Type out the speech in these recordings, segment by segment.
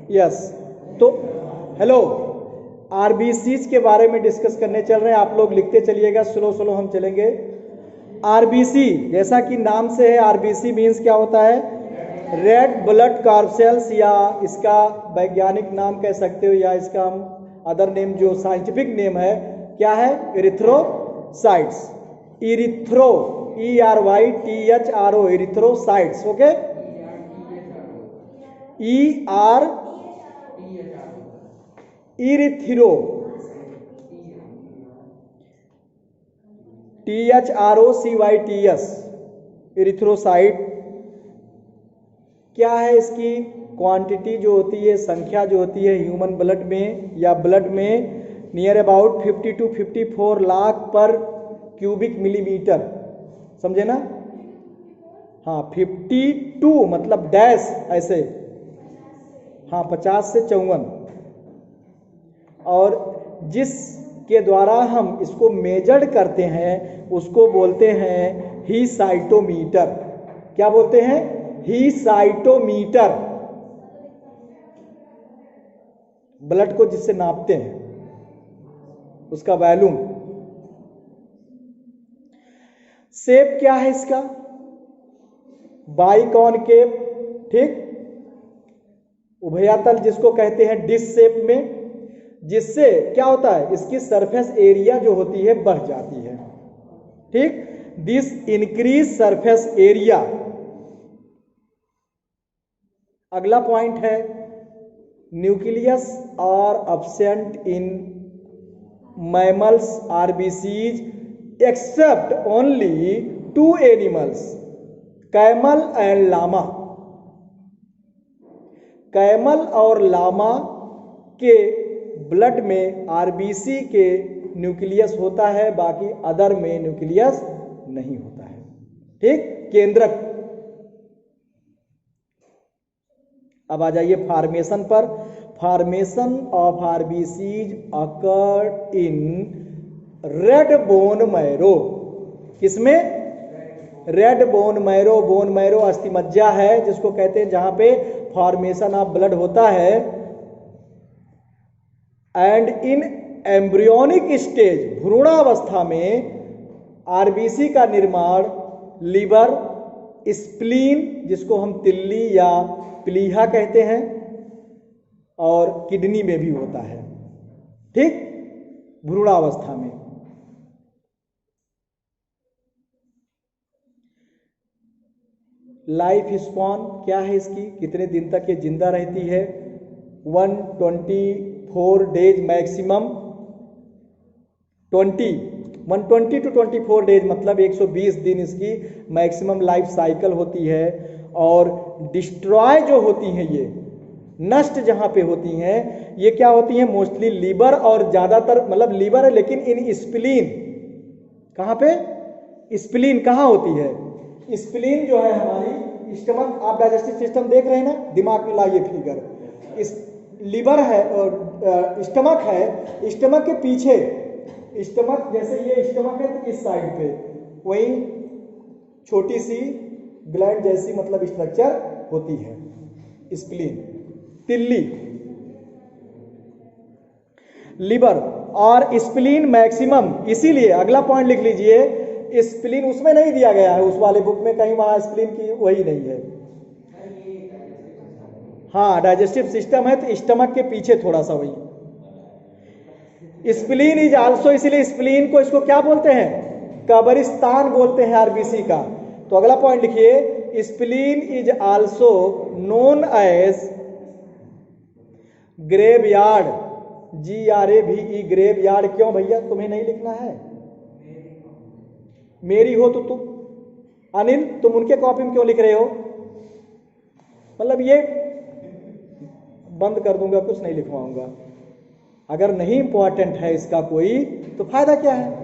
Yes. तो hello, RBCs के बारे में डिस्कस करने चल रहे हैं। आप लोग लिखते चलिएगा, स्लो स्लो हम चलेंगे। आरबीसी, जैसा कि नाम से है, आरबीसी मीन्स क्या होता है? रेड ब्लड कॉर्पसेल्स, या इसका वैज्ञानिक नाम कह सकते हो, या इसका हम अदर नेम जो साइंटिफिक नेम है क्या है? Erythrocytes. Erythro, ERYTHRO, erythrocytes. Okay, ER erythro, THROCYTS, erythrocyte. क्या है इसकी क्वांटिटी जो होती है, संख्या जो होती है ह्यूमन ब्लड में या ब्लड में? नियर अबाउट 50 to 54 लाख पर क्यूबिक मिलीमीटर। समझे ना? हाँ, 52 मतलब डैश ऐसे, हाँ 50 से 54। और जिस के द्वारा हम इसको मेजर्ड करते हैं उसको बोलते हैं हीसाइटोमीटर। क्या बोलते हैं? हीसाइटोमीटर। ब्लड को जिससे नापते हैं उसका वैल्यूम। शेप क्या है इसका? बाइकॉनकेव, ठीक, उभयतल जिसको कहते हैं डिश शेप में, जिससे क्या होता है? इसकी सरफेस एरिया जो होती है बढ़ जाती है, ठीक। This increase surface area. अगला पॉइंट है nucleus are absent in mammals RBCs except only 2 animals, camel and llama. Camel और लामा के ब्लड में आरबीसी के न्यूक्लियस होता है, बाकी अदर में न्यूक्लियस नहीं होता है, ठीक, केंद्रक। अब आ जाइए फॉर्मेशन पर। Formation of RBCs occur in red bone marrow. किसमें? Red bone marrow. Bone marrow अस्थिमज्जा है जिसको कहते हैं, जहां पे फॉर्मेशन ऑफ ब्लड होता है। एंड इन एम्ब्रियोनिक स्टेज, भ्रूणावस्था में आरबीसी का निर्माण लीवर, स्प्लीन जिसको हम तिल्ली या प्लीहा कहते हैं, और किडनी में भी होता है, ठीक, भ्रूणावस्था में। लाइफ स्पॉन क्या है इसकी? कितने दिन तक ये जिंदा रहती है? 124 डेज मैक्सिमम। 120 to 24 डेज मतलब 120 दिन इसकी मैक्सिमम लाइफ साइकिल होती है। और डिस्ट्रॉय जो होती हैं, ये नष्ट जहां पे होती हैं, ये क्या होती हैं? मोस्टली लीवर, और ज्यादातर मतलब लीवर है, लेकिन इन स्प्लीन। कहां पे? स्प्लीन कहां होती है? स्प्लीन जो है हमारी स्टमक, आप डाइजेस्टिव सिस्टम देख रहे हैं ना, दिमाग में लाइए फिगर। इस लीवर है और स्टमक है, स्टमक के पीछे, स्टमक जैसे ये स्टमक है तो इस साइड पे वही छोटी सी ग्लैंड जैसी मतलब स्ट्रक्चर होती है, स्प्लीन, तिल्ली, लिवर और स्प्लीन मैक्सिमम। इसीलिए अगला पॉइंट लिख लीजिए, स्प्लीन उसमें नहीं दिया गया है, उस वाले बुक में कहीं वहां स्प्लीन की वही नहीं है। हाँ, डाइजेस्टिव सिस्टम है तो स्टमक के पीछे थोड़ा सा वही। स्प्लीन इज आल्सो, इसीलिए स्प्लीन को इसको क्या बोलते हैं? कब्रिस्तान बोलते हैं आरबीसी का। तो अगला पॉइंट लिखिए, spleen is also known as graveyard, GRAVE, graveyard. क्यों भैया, तुम्हें नहीं लिखना है? मेरी हो तो तुम, अनिल तुम उनके कॉपी में क्यों लिख रहे हो? मतलब ये बंद कर दूंगा, कुछ नहीं लिखवाऊंगा। अगर नहीं इंपॉर्टेंट है इसका कोई तो फायदा क्या है?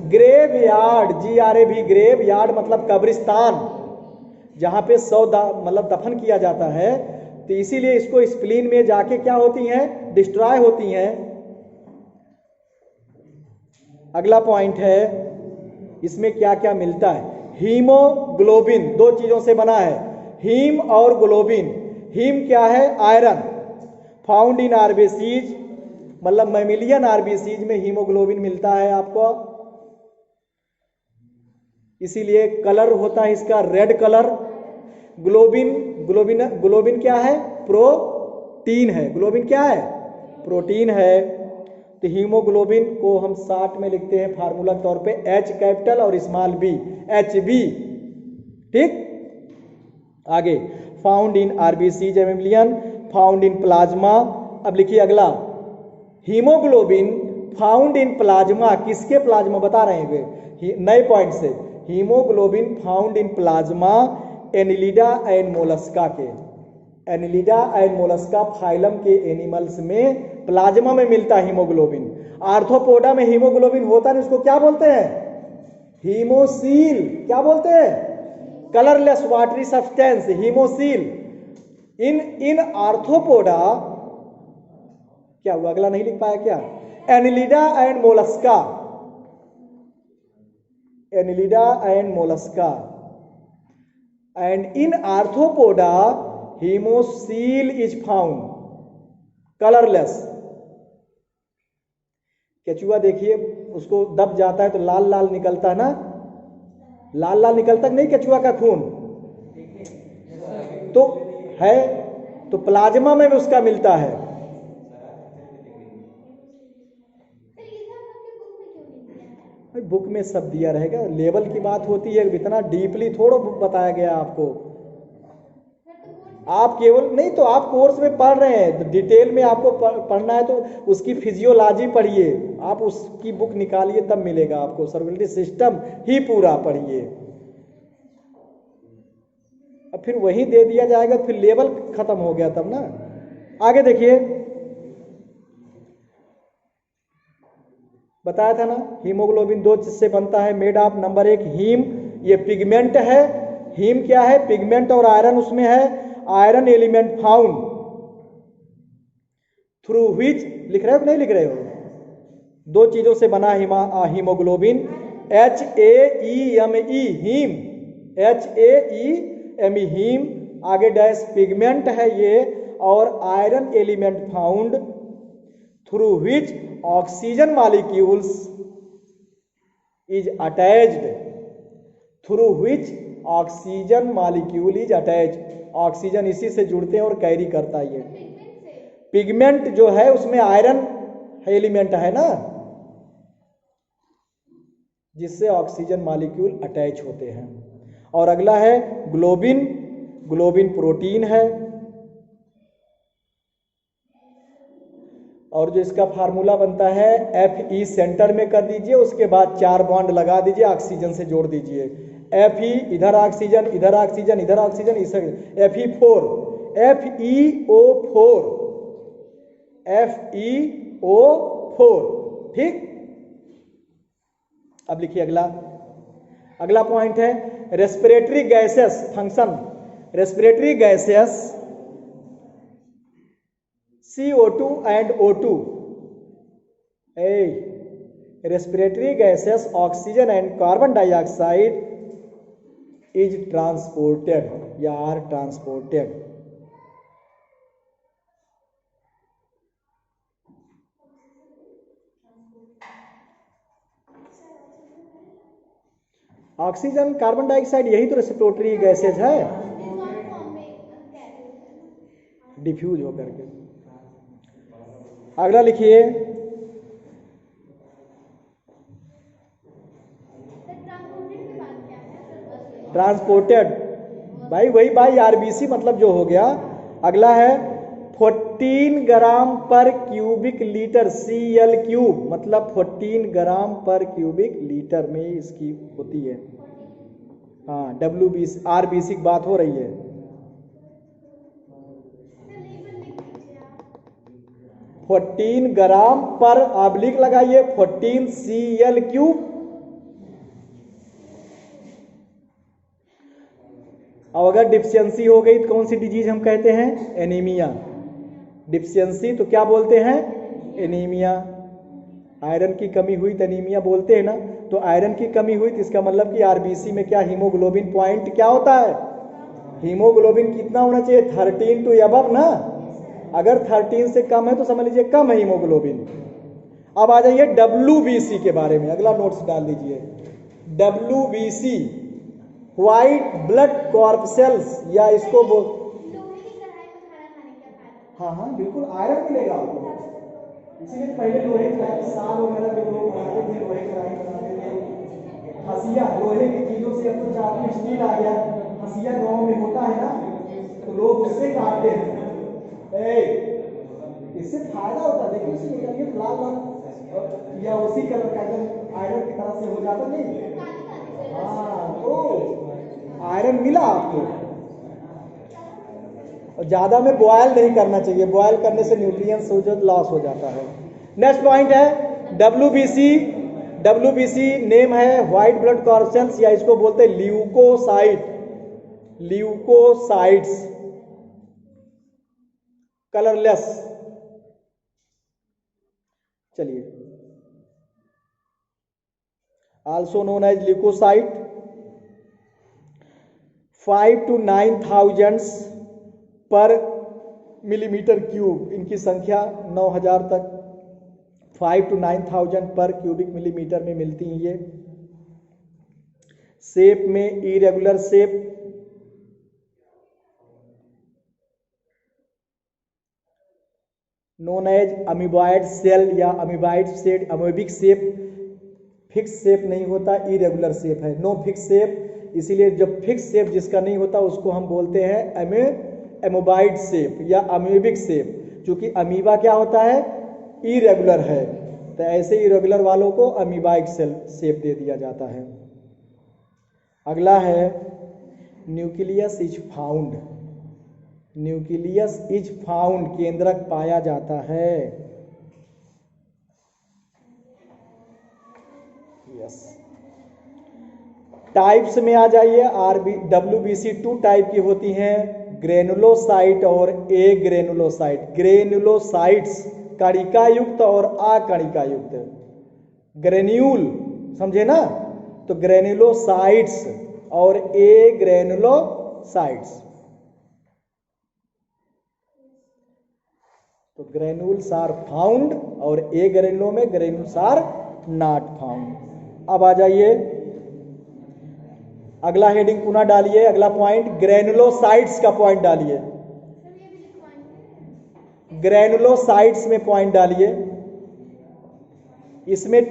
ग्रेवयार्ड, GRAVE, ग्रेवयार्ड मतलब कब्रिस्तान, जहां पे मतलब दफन किया जाता है। तो इसीलिए इसको स्प्लीन में जाके क्या होती हैं? डिस्ट्रॉय होती हैं। अगला पॉइंट है, इसमें क्या क्या मिलता है? हीमोग्लोबिन 2 चीजों से बना है, हीम और ग्लोबिन। हीम क्या है? आयरन। फाउंड इन आरबीसीज, मतलब मैमिलियन आरबीसीज में हीमोग्लोबिन मिलता है आपको, इसीलिए कलर होता है इसका रेड कलर। ग्लोबिन, ग्लोबिन क्या है? प्रोटीन है। ग्लोबिन क्या है? प्रोटीन है। तो हीमोग्लोबिन को हम शॉर्ट में लिखते हैं फार्मूला के तौर पे H कैपिटल और स्मॉल b, HB। ठीक, आगे found in RBCs mammalian, found in plasma. अब लिखिए अगला, हीमोग्लोबिन फाउंड इन प्लाज्मा, किसके प्लाज्मा बता रहे हैं नए पॉइंट से। Haemoglobin found in plasma Annelida and Mollusca के, एनिलिडा एंड मोलस्का फाइलम के एनिमल्स में प्लाज्मा में मिलता है हीमोग्लोबिन। आर्थ्रोपोडा में हीमोग्लोबिन होता है, इसको क्या बोलते हैं? हीमोसील। क्या बोलते हैं? Colourless watery substance, haemocoel. In arthropoda क्या हुआ? अगला नहीं लिख पाया क्या? Annelida and mollusca, annelida and mollusca and in arthropoda haemocoel is found, colourless. केचुआ देखिए उसको दब जाता है तो लाल लाल निकलता है ना, लाल लाल निकलता नहीं केचुआ का खून, तो है, तो प्लाज्मा में भी उसका मिलता है। बुक में सब दिया रहेगा, लेवल की बात होती है, इतना डीपली थोड़ा बताया गया आपको। आप केवल नहीं तो आप कोर्स में पढ़ रहे हैं, तो डिटेल में आपको पढ़ना है तो उसकी फिजियोलॉजी पढ़िए, आप उसकी बुक निकालिए तब मिलेगा आपको। सर्कुलेटरी सिस्टम ही पूरा पढ़िए, अब फिर वही दे दिया जाएगा, फिर लेवल खत्म हो गया तब ना। आगे देखिए, बताया था ना हीमोग्लोबिन दो चीज से बनता है, मेड ऑफ, नंबर एक हीम, ये पिगमेंट है। हीम क्या है? पिगमेंट, और आयरन उसमें है, iron element found through which, लिख रहे हो कि नहीं लिख रहे हो? दो चीजों से बना haemoglobin, HAEME haem, HAEME haem, आगे डैश पिगमेंट है ये, और iron element found through which oxygen molecules is attached, through which oxygen molecule is attached, oxygen इसी से जुड़ते हैं और कैरी करता है ये। पिगमेंट जो है उसमें आयरन एलिमेंट है ना, जिससे ऑक्सीजन मॉलिक्यूल अटैच होते हैं। और अगला है ग्लोबिन, ग्लोबिन प्रोटीन है, और जो इसका फार्मूला बनता है Fe सेंटर में कर दीजिए, उसके बाद 4 बॉन्ड लगा दीजिए, ऑक्सीजन से जोड़ दीजिए। Fe इधर ऑक्सीजन, इधर ऑक्सीजन, इधर ऑक्सीजन, Fe4, FeO4, FeO4। ठीक, अब लिखिए अगला पॉइंट है respiratory gases function. Respiratory gases CO2 and O2, respiratory gases oxygen and carbon dioxide is transported या are transported। Oxygen, carbon dioxide, यही तो रेस्पिरेटरी गैसेज है, डिफ्यूज होकर के। अगला लिखिए, ट्रांसपोर्टेड, भाई वही बाई आरबीसी मतलब जो हो गया। अगला है 14 ग्राम पर क्यूबिक लीटर Cl3, मतलब 14 ग्राम पर क्यूबिक लीटर में इसकी होती है। हाँ, WBC आरबीसी की बात हो रही है। 14 ग्राम पर, ऑब्लिक लगाइए, 14 Cl3। और अगर डिफिशियंसी हो गई तो कौन सी डिजीज हम कहते हैं? एनीमिया। डिफिशियंसी तो क्या बोलते हैं? एनीमिया। आयरन की कमी हुई तो एनीमिया बोलते हैं ना, तो आयरन की कमी हुई तो इसका मतलब कि आरबीसी में क्या हीमोग्लोबिन पॉइंट क्या होता है? हीमोग्लोबिन कितना होना चाहिए? 13 टू अबव ना। अगर 13 से कम है तो समझ लीजिए कम है हीमोग्लोबिन। अब आ जाइए WBC के बारे में, अगला नोट्स डाल दीजिए। WBC व्हाइट ब्लड कॉर्पसेल्स, या इसको बोल, हाँ बिल्कुल आयरन मिलेगा आपको, इसीलिए पहले लोहे की साल वगैरह जो लोग बनाते थे, लोहे कढ़ाई बनाते थे, हसिया लोहे की चीजों से, अब तो चाकू स्टील आ गया, हसिया गांव में होता है ना, तो लोग उससे काटते हैं। इससे फायदा होता है, देखिए इससे निकलिए लाल या उसी कलर का एकदम आयरन की तरह से हो जाता नहीं। हाँ तो आयरन मिला आपको। और ज्यादा में बॉयल नहीं करना चाहिए, बॉयल करने से न्यूट्रिएंट्स जो लॉस हो जाता है। नेक्स्ट पॉइंट है WBC। WBC नेम है व्हाइट ब्लड कॉर्पसेल्स, या इसको बोलते हैं ल्यूकोसाइट, ल्यूकोसाइट्स, कलरलेस। चलिए, also known as leucocyte. 5 to 9,000 पर मिलीमीटर क्यूब, इनकी संख्या 9,000 तक 5 to 9,000 पर क्यूबिक मिलीमीटर में मिलती हैं ये। शेप में irregular shape, known as amoeboid cell या amoeboid cell, amoebic shape, fix shape नहीं होता, इरेगुलर शेप है, नो फिक्स शेप। इसीलिए जब फिक्स शेप जिसका नहीं होता उसको हम बोलते हैं एमोबाइड शेप या अमीबिक शेप। क्योंकि अमीबा क्या होता है? इरेगुलर है, तो ऐसे इरेगुलर वालों को अमीबाइक सेल शेप दे दिया जाता है। अगला है nucleus is found, nucleus is found, केंद्रक पाया जाता है। यस, टाइप्स में आ जाइए। WBC 2 टाइप की होती हैं, ग्रेनुलोसाइट और ए ग्रेनुलोसाइट। ग्रेनुलोसाइट्स कणिका युक्त और अकणिका युक्त, ग्रेन्यूल समझे ना, तो ग्रेनुलोसाइट्स और ए ग्रेनुलोसाइट्स। तो ग्रेन्यूल्स आर फाउंड और ए ग्रेनुलो में ग्रेन्यूल्स आर नॉट फाउंड। अब आ जाइए अगला हेडिंग पुनः डालिए, अगला पॉइंट ग्रेनुलोसाइट्स का पॉइंट डालिए, ग्रेनुलोसाइट्स में पॉइंट डालिए। इसमें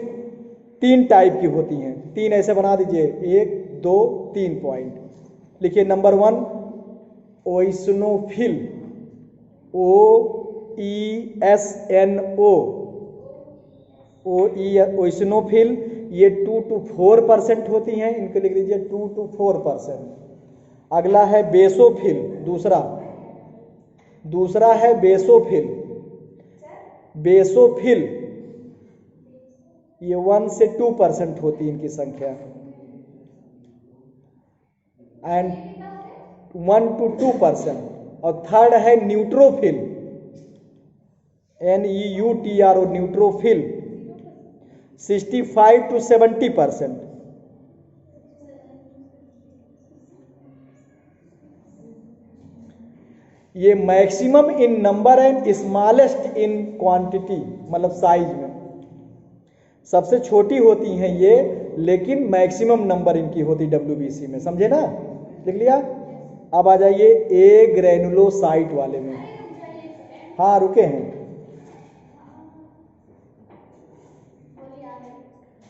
3 टाइप की होती हैं, 3 ऐसे बना दीजिए, 1 2 3 पॉइंट लिखिए। नंबर 1 ओइसनोफिल, OESNO, ओइसनोफिल, ये 2 to 4% होती हैं, इनको लिख लीजिए 2 to 4%। अगला है बेसोफिल, दूसरा है बेसोफिल। बेसोफिल ये 1 से 2% होती है इनकी संख्या, एंड 1 to 2%। और थर्ड है न्यूट्रोफिल, NEUTRO, न्यूट्रोफिल 65 to 70%। ये maximum in number and smallest in quantity, मतलब साइज में सबसे छोटी होती हैं ये, लेकिन मैक्सिमम नंबर इनकी होती WBC में, समझे ना, लिख लिया। अब आ जाइए ए ग्रेनुलोसाइट वाले में। हाँ रुके हैं,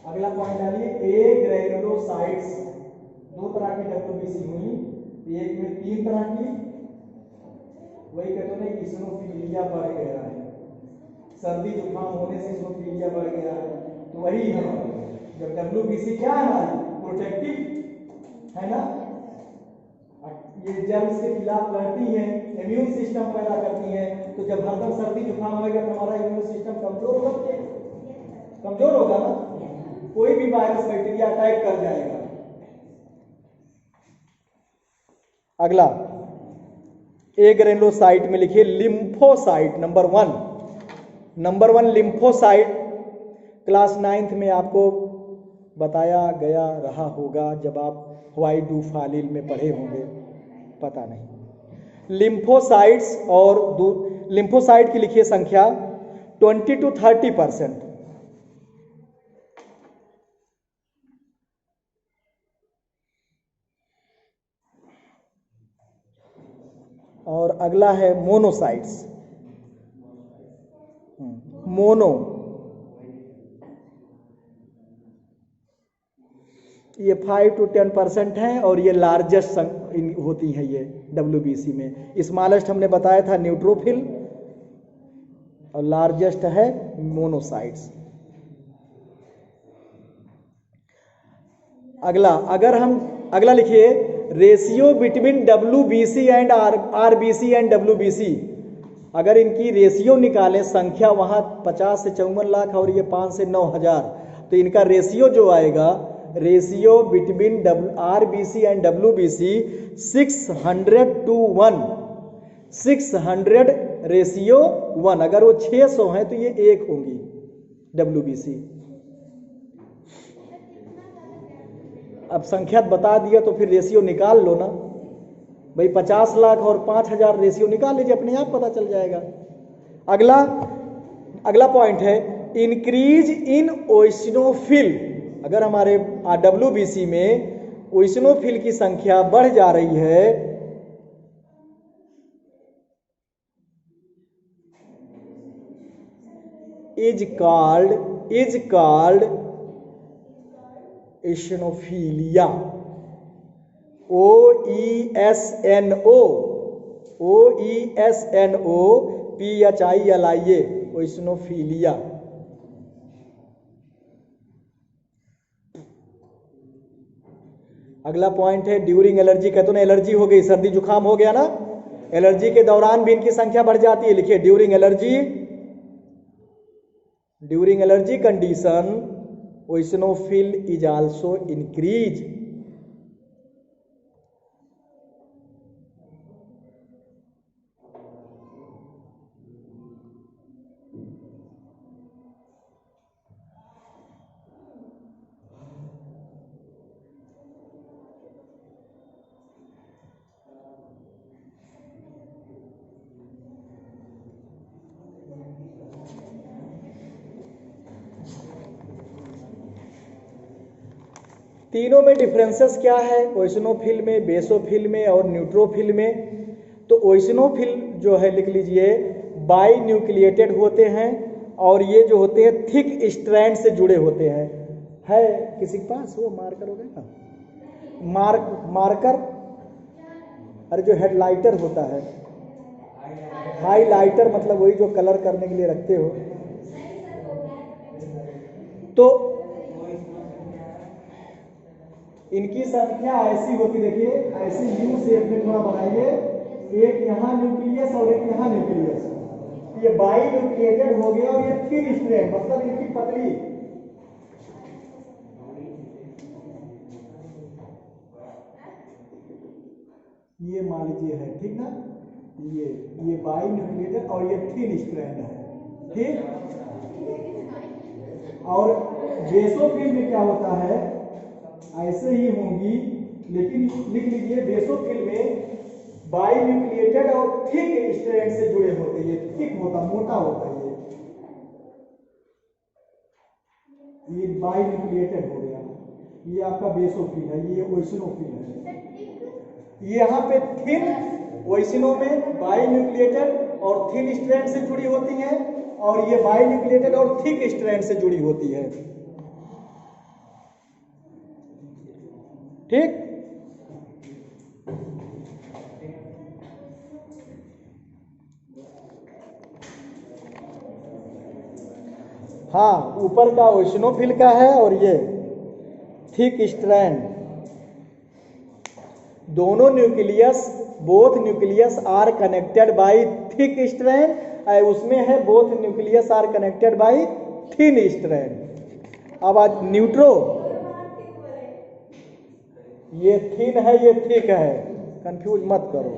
अगला पॉइंट डालिए। ए ग्रेनुलोसाइट्स 2 तरह की WBC हुई, एक में 3 तरह की, वही कहते हैं कि इस्नोफिलिया बढ़ गया है, सर्दी जुकाम होने से इस्नोफिलिया बढ़ गया है, तो वही है। जब WBC क्या है हमारी प्रोटेक्टिव है ना, ये जर्म्स के खिलाफ लड़ती है, इम्यून सिस्टम पैदा करती है, तो जब हरदम सर्दी जुकाम होगा तो हमारा इम्यून सिस्टम कमजोर होगा ना, कोई भी वायरस बैक्टीरिया अटैक कर जाएगा। अगला ए ग्रेनुलोसाइट में लिखिए lymphocyte. Number 1 lymphocyte, class 9th में आपको बताया गया रहा होगा, जब आप व्हाइट डू फालिल में पढ़े होंगे, पता नहीं। लिम्फोसाइट्स और लिम्फोसाइट की लिखिए संख्या 20 to 30%। और अगला है मोनोसाइट्स। मोनो, ये 5 to 10% है और ये लार्जेस्ट होती है ये WBC में। स्मॉलेस्ट हमने बताया था न्यूट्रोफिल और लार्जेस्ट है मोनोसाइट्स। अगला लिखिए ratio between WBC and RBC and WBC। अगर इनकी रेशियो निकालें, संख्या वहां 50 से 54 लाख और ये 5 से 9 हजार, तो इनका रेशियो जो आएगा, ratio between RBC and WBC 600 to 1, 600 ratio 1। अगर वो 600 है तो ये 1 होंगी WBC। अब संख्या बता दिया तो फिर रेशियो निकाल लो ना भाई, 50 लाख और 5000 रेशियो निकाल लीजिए, अपने आप पता चल जाएगा। अगला पॉइंट है इंक्रीज इन ओइसिनोफिल। अगर हमारे WBC में ओइसिनोफिल की संख्या बढ़ जा रही है, इज कॉल्ड एसिनोफिलिया। OESNOPHILIA, ओइसिनोफिलिया। अगला पॉइंट है ड्यूरिंग एलर्जी। कहते ना एलर्जी हो गई, सर्दी जुकाम हो गया ना, एलर्जी के दौरान भी इनकी संख्या बढ़ जाती है। लिखिए during allergy condition eosinophil is also increase. तीनों में डिफरेंसेस क्या है, ओइसिनोफिल में, बेसोफिल में और न्यूट्रोफिल में। तो ओइसिनोफिल जो है लिख लीजिए बाई न्यूक्लिएटेड होते हैं और ये जो होते हैं थिक स्ट्रैंड से जुड़े होते हैं। है किसी के पास वो मार्कर हो गया, मार्कर, अरे जो हेडलाइटर होता है, हाईलाइटर मतलब वही जो कलर करने के लिए रखते हो। तो इनकी संख्या ऐसी होती, देखिए ऐसी यू शेप में थोड़ा बनाइए, एक यहाँ न्यूक्लियस और एक यहाँ न्यूक्लियस। ये बाई न्यूक्लिएटेड हो गया और ये थिन स्ट्रैंड मतलब इनकी पतली। ये मान लीजिए है, ठीक ना, ये बाई न्यूक्लिएटेड और ये थिन स्ट्रैंड है, ठीक। और बेसोफिल में क्या होता है, ऐसे ही होंगी, लेकिन लिख लीजिए बेसोफिल में बाई न्यूक्लिएटेड और थिक स्ट्रैंड से जुड़े होते हैं। ये थिक होता, मोटा होता है, ये बाई न्यूक्लिएटेड हो गया। ये आपका बेसोफिल है, ये ओइसिनोफिल है। ये यहाँ पे थिन, ओइसिनो में बाई न्यूक्लिएटेड और थिन स्ट्रैंड से जुड़ी होती हैं, और ये बाई न्यूक्लिएटेड और थिक स्ट्रैंड से जुड़ी होती है, ठीक। हाँ, ऊपर का ओइसिनोफिल का है और ये थिक स्ट्रैंड। दोनों nucleus, both nucleus are connected by thick strand, उसमें है both nucleus are connected by thin strand. अब आज न्यूट्रो, ये थिन है ये थिक है, कंफ्यूज मत करो।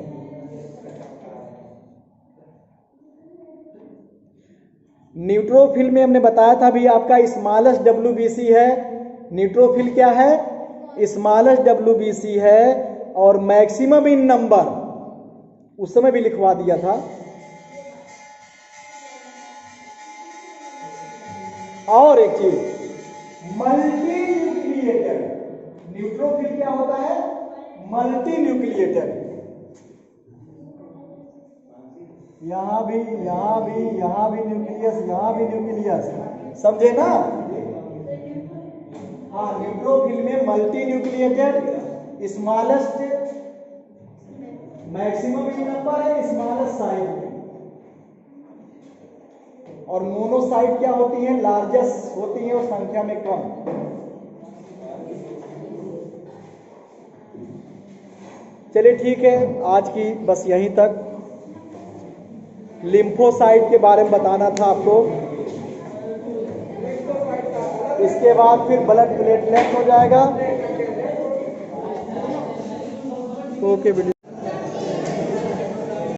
न्यूट्रोफिल में हमने बताया था भी आपका स्मॉलेस्ट WBC है, न्यूट्रोफिल क्या है, स्मॉलेस्ट WBC है और मैक्सिमम इन नंबर उस समय भी लिखवा दिया था। और एक चीज, मल्टी न्यूक्लिएटर। न्यूट्रोफिल क्या होता है? मल्टी न्यूक्लिएटर। यहां भी, यहां भी, यहां भी न्यूक्लियस, यहां भी न्यूक्लियस, समझे ना? हाँ, न्यूट्रोफिल में multi nucleated, smallest maximum in number है, स्मॉलेस्ट साइज में। और मोनोसाइट क्या होती है? लार्जेस्ट होती है और संख्या में कम। चलिए ठीक है, आज की बस यहीं तक। लिम्फोसाइट के बारे में बताना था आपको। इसके बाद फिर ब्लड प्लेटलेट हो जाएगा। ओके।